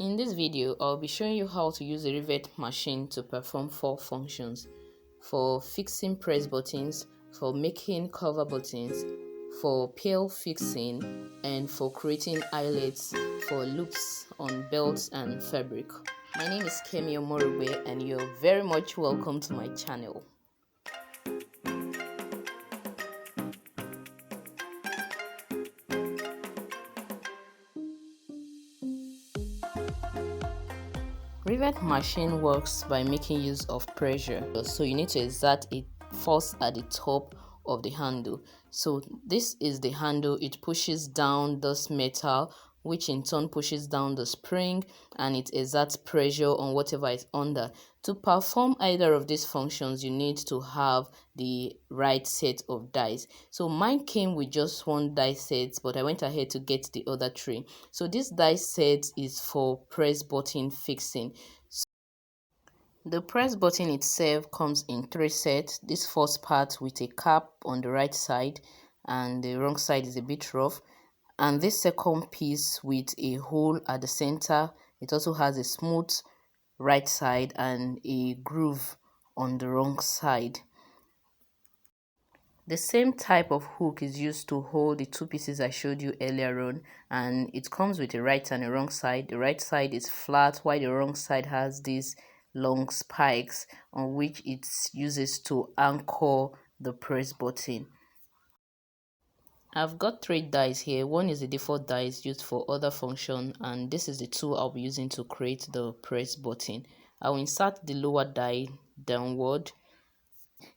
In this video, I'll be showing you how to use a Rivet machine to perform 4 functions: for fixing press buttons, for making cover buttons, for peel fixing, and for creating eyelets for loops on belts and fabric. My name is Kemi Omorugbe and you're very much welcome to my channel. Rivet machine works by making use of pressure, so you need to exert a force at the top of the handle. So this is the handle. It pushes down this metal, which in turn pushes down the spring, and it exerts pressure on whatever is under. To perform either of these functions, you need to have the right set of dies. So mine came with just one die set, but I went ahead to get the other 3. So this die set is for press button fixing. The press button itself comes in 3 sets. This first part with a cap on the right side and the wrong side is a bit rough, and this second piece with a hole at the center. It also has a smooth right side and a groove on the wrong side. The same type of hook is used to hold the 2 pieces I showed you earlier on, and it comes with a right and a wrong side. The right side is flat while the wrong side has these long spikes on which it uses to anchor the press button. I've got 3 dies here. One is the default dies used for other function, and this is the 2 I'll be using to create the press button. I will insert the lower die downward.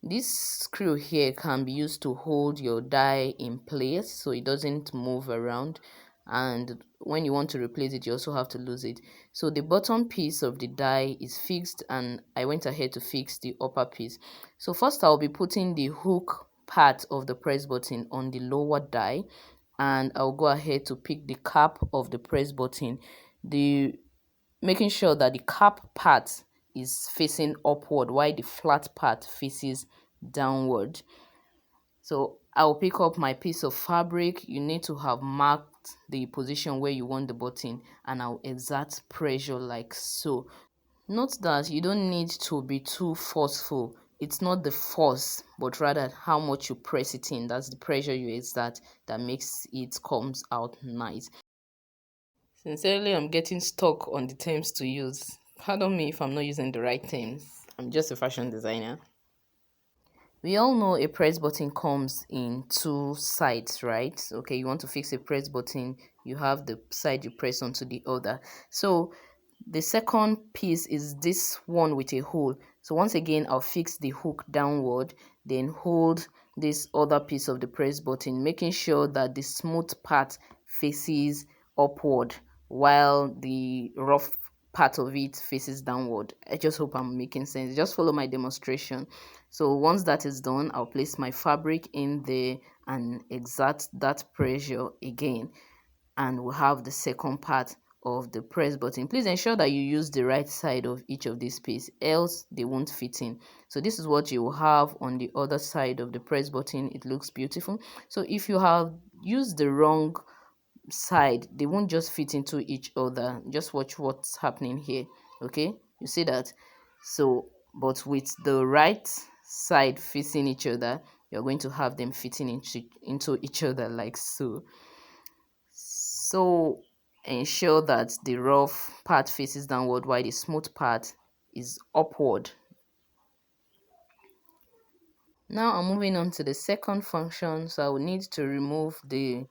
This screw here can be used to hold your die in place so it doesn't move around, and when you want to replace it you also have to lose it. So the bottom piece of the die is fixed, and I went ahead to fix the upper piece. So first I'll be putting the hook part of the press button on the lower die, and I'll go ahead to pick the cap of the press button, making sure that the cap part is facing upward while the flat part faces downward. So I'll pick up my piece of fabric. You need to have marked the position where you want the button, and I'll exert pressure like so. Note that you don't need to be too forceful. It's not the force, but rather how much you press it in. That's the pressure you exert that makes it comes out nice. Sincerely, I'm getting stuck on the terms to use. Pardon me if I'm not using the right terms. I'm just a fashion designer. We all know a press button comes in 2 sides, right? Okay, you want to fix a press button, you have the side you press onto the other. So the second piece is this one with a hole. So once again, I'll fix the hook downward, then hold this other piece of the press button, making sure that the smooth part faces upward while the rough part of it faces downward. I just hope I'm making sense. Just follow my demonstration. So once that is done, I'll place my fabric in there and exert that pressure again, and we'll have the second part of the press button. Please ensure that you use the right side of each of these pieces, else they won't fit in. So this is what you will have on the other side of the press button. It looks beautiful. So if you have used the wrong side, they won't just fit into each other. Just watch what's happening here. Okay, you see that? So but with the right side facing each other, you're going to have them fitting into each other like so. So ensure that the rough part faces downward while the smooth part is upward. Now I'm moving on to the second function. So I will need to remove the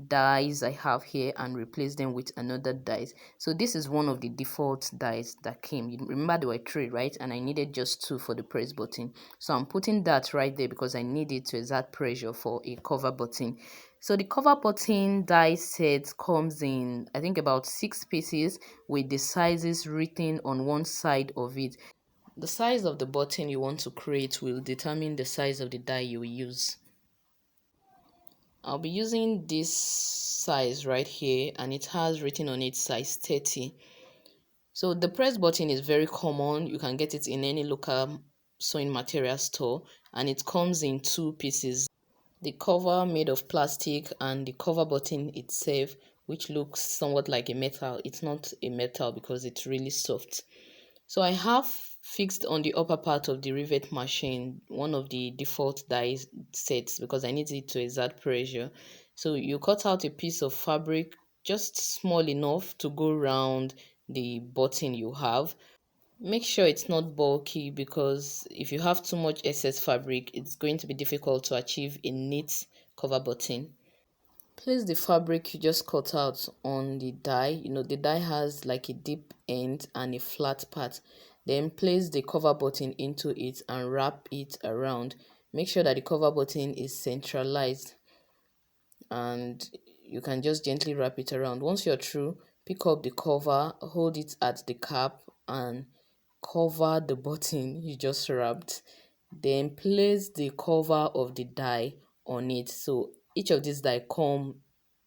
dies I have here and replace them with another dies. So this is one of the default dies that came. You remember there were 3, right? And I needed just 2 for the press button. So I'm putting that right there because I need it to exert pressure for a cover button. So the cover button die set comes in, I think, about 6 pieces with the sizes written on one side of it. The size of the button you want to create will determine the size of the die you will use. I'll be using this size right here, and it has written on it size 30. So the press button is very common. You can get it in any local sewing material store, and it comes in 2 pieces. The cover made of plastic and the cover button itself which looks somewhat like a metal. It's not a metal because it's really soft. So I have fixed on the upper part of the rivet machine one of the default die sets because I need it to exert pressure. So you cut out a piece of fabric just small enough to go around the button you have. Make sure it's not bulky because if you have too much excess fabric, it's going to be difficult to achieve a neat cover button. Place the fabric you just cut out on the die. The die has like a deep end and a flat part. Then place the cover button into it and wrap it around. Make sure that the cover button is centralized and you can just gently wrap it around. Once you're through, pick up the cover, hold it at the cap and cover the button you just wrapped. Then place the cover of the die on it. So each of these die comes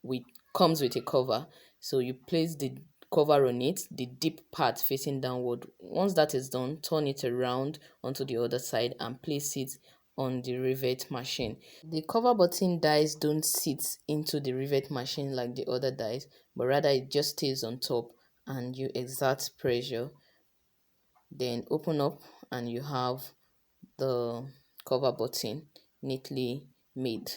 with a cover. So you place the cover on it, the deep part facing downward. Once that is done, turn it around onto the other side and place it on the rivet machine. The cover button dies don't sit into the rivet machine like the other dies, but rather it just stays on top and you exert pressure. Then open up and you have the cover button neatly made.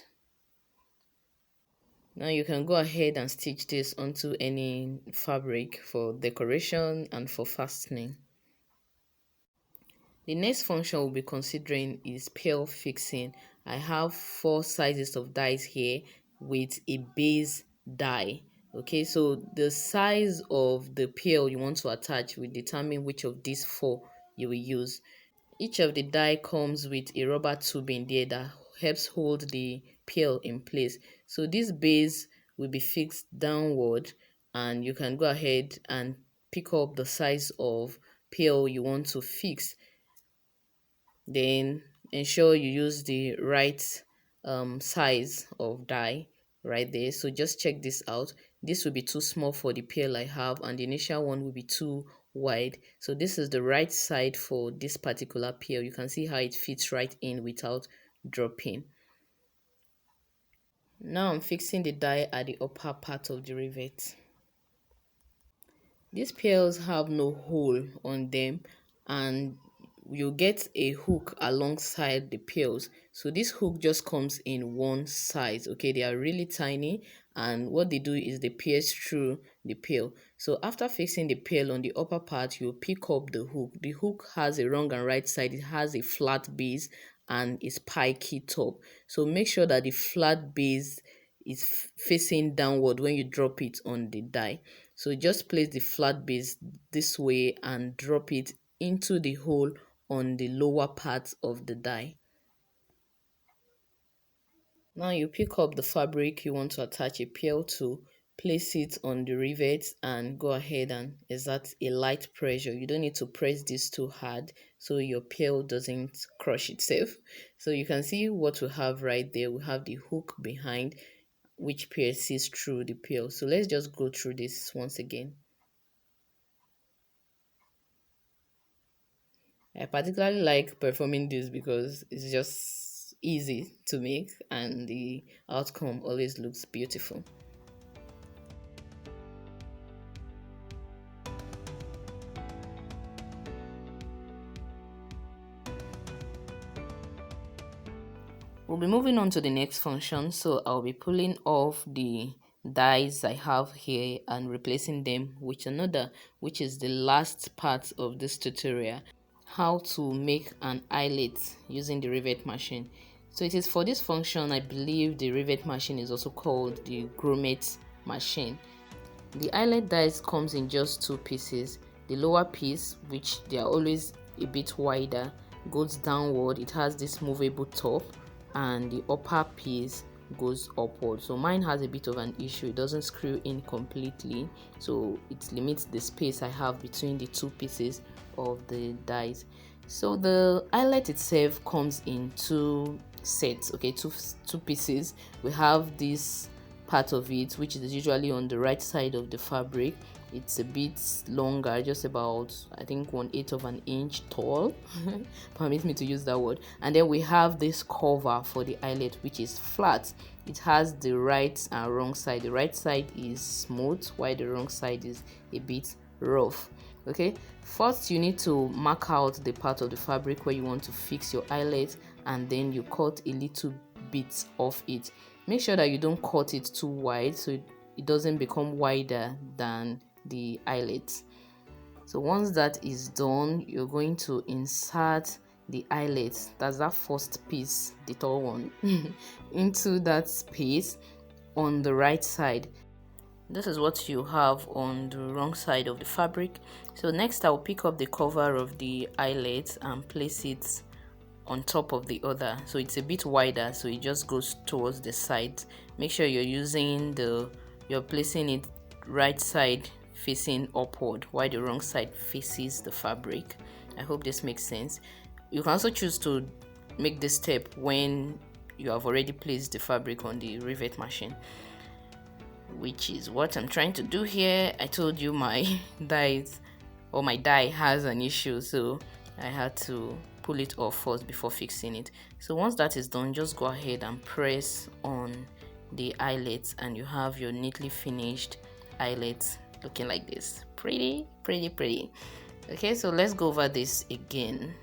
Now you can go ahead and stitch this onto any fabric for decoration and for fastening. The next function we'll be considering is pearl fixing. I have 4 sizes of dies here with a base die. Okay, so the size of the pearl you want to attach will determine which of these 4 you will use. Each of the die comes with a rubber tube in there that helps hold the pearl in place. So this base will be fixed downward and you can go ahead and pick up the size of pearl you want to fix. Then ensure you use the right size of die right there. So just check this out. This will be too small for the pearl I have and the initial one will be too wide. So this is the right side for this particular pearl. You can see how it fits right in without dropping. Now I'm fixing the die at the upper part of the rivet. These pearls have no hole on them and you get a hook alongside the pearls. So this hook just comes in one size. Okay, they are really tiny and what they do is they pierce through the pearl. So after fixing the pearl on the upper part, you pick up the hook. The hook has a wrong and right side. It has a flat base and a spiky top. So make sure that the flat base is facing downward when you drop it on the die. So just place the flat base this way and drop it into the hole on the lower part of the die. Now you pick up the fabric you want to attach a pearl to, place it on the rivet and go ahead and exert a light pressure. You don't need to press this too hard so your pearl doesn't crush itself. So you can see what we have right there. We have the hook behind which pierces through the pearl. So let's just go through this once again. I particularly like performing this because it's just easy to make and the outcome always looks beautiful. We'll be moving on to the next function, so I'll be pulling off the dies I have here and replacing them with another, which is the last part of this tutorial, how to make an eyelet using the rivet machine. So it is for this function I believe the rivet machine is also called the grommet machine. The eyelet dies comes in just 2 pieces. The lower piece, which they are always a bit wider, goes downward. It has this movable top and the upper piece goes upward. So mine has a bit of an issue. It doesn't screw in completely, so it limits the space I have between the 2 pieces of the dies. So the eyelet itself comes in 2 sets, okay, two pieces. We have this part of it which is usually on the right side of the fabric It's a bit longer, just about, I think, 1/8 of an inch tall. Permit me to use that word. And then we have this cover for the eyelet, which is flat. It has the right and wrong side. The right side is smooth, while the wrong side is a bit rough. Okay, first you need to mark out the part of the fabric where you want to fix your eyelet, and then you cut a little bit of it. Make sure that you don't cut it too wide so it doesn't become wider than the eyelet. So once that is done, you're going to insert the eyelet, that's that first piece, the tall one, into that space on the right side. This is what you have on the wrong side of the fabric. So next I'll pick up the cover of the eyelet and place it on top of the other, so it's a bit wider, so it just goes towards the side. Make sure you're placing it right side facing upward, while the wrong side faces the fabric. I hope this makes sense. You can also choose to make this step when you have already placed the fabric on the rivet machine, which is what I'm trying to do here. I told you my my die has an issue, so I had to pull it off first before fixing it. So once that is done, just go ahead and press on the eyelets, and you have your neatly finished eyelets looking like this. Pretty. Okay, so let's go over this again.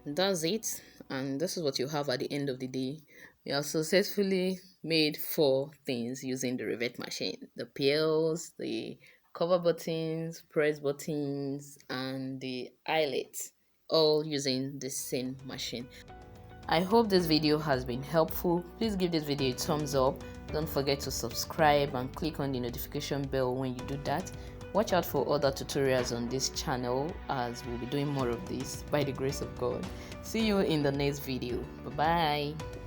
That's it, and this is what you have at the end of the day. We have successfully made 4 things using the Rivet machine: the peels, the cover buttons, press buttons, and the eyelets, all using the same machine. I hope this video has been helpful. Please give this video a thumbs up. Don't forget to subscribe and click on the notification bell when you do that. Watch out for other tutorials on this channel, as we'll be doing more of this by the grace of God. See you in the next video. Bye bye.